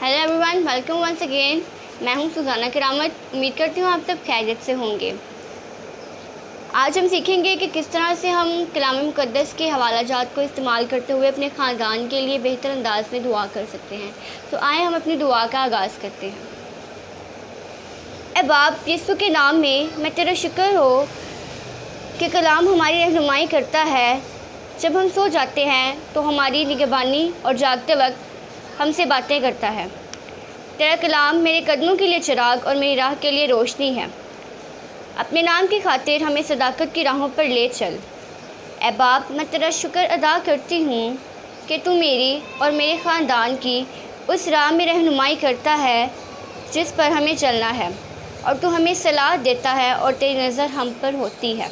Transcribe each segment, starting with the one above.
Hello everyone, welcome once again. मैं हूं सुजाना करामत। उम्मीद करती हूं आप सब खैरियत से होंगे। आज हम सीखेंगे कि किस तरह से हम कलाम मुक़द्दस के हवाला जात को इस्तेमाल करते हुए अपने ख़ानदान के लिए बेहतर अंदाज में दुआ कर सकते हैं। तो आए हम अपनी दुआ का आगाज़ करते हैं। ऐ बाप, यीशु के नाम में मैं तेरा शुक्र हो कि कलाम हमारी रहनुमाई करता है। जब हम सो जाते हैं तो हमारी निगहबानी और जागते वक्त हमसे बातें करता है। तेरा कलाम मेरे कदमों के लिए चिराग और मेरी राह के लिए रोशनी है। अपने नाम की खातिर हमें सदाकत की राहों पर ले चल। ऐ बाप, मैं तेरा शुक्र अदा करती हूँ कि तू मेरी और मेरे ख़ानदान की उस राह में रहनुमाई करता है जिस पर हमें चलना है, और तू हमें सलाह देता है और तेरी नज़र हम पर होती है।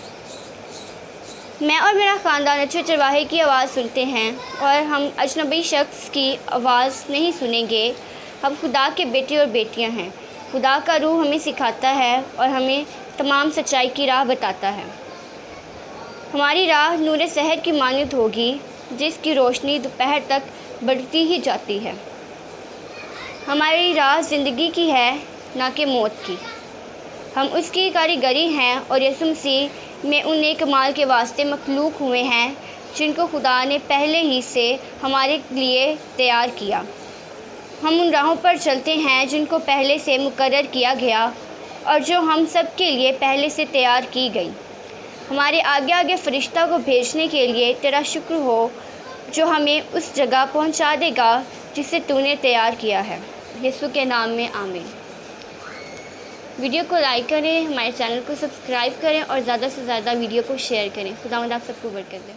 मैं और मेरा ख़ानदान अच्छे चरवाहे की आवाज़ सुनते हैं और हम अजनबी शख्स की आवाज़ नहीं सुनेंगे। हम खुदा के बेटे और बेटियां हैं। खुदा का रूह हमें सिखाता है और हमें तमाम सच्चाई की राह बताता है। हमारी राह नूर सहर की मानद होगी, जिसकी रोशनी दोपहर तक बढ़ती ही जाती है। हमारी राह ज़िंदगी की है, ना कि मौत की। हम उसकी कारीगरी हैं और यीशु मसीह में उन नेक कमाल के वास्ते मखलूक हुए हैं जिनको खुदा ने पहले ही से हमारे लिए तैयार किया। हम उन राहों पर चलते हैं जिनको पहले से मुकर्रर किया गया और जो हम सब के लिए पहले से तैयार की गई। हमारे आगे आगे फ़रिश्ता को भेजने के लिए तेरा शुक्र हो, जो हमें उस जगह पहुंचा देगा जिसे तूने तैयार किया है। यीशु के नाम में आमीन। वीडियो को लाइक करें, हमारे चैनल को सब्सक्राइब करें और ज़्यादा से ज़्यादा वीडियो को शेयर करें। खुदावंद आप सबको बरकत दे।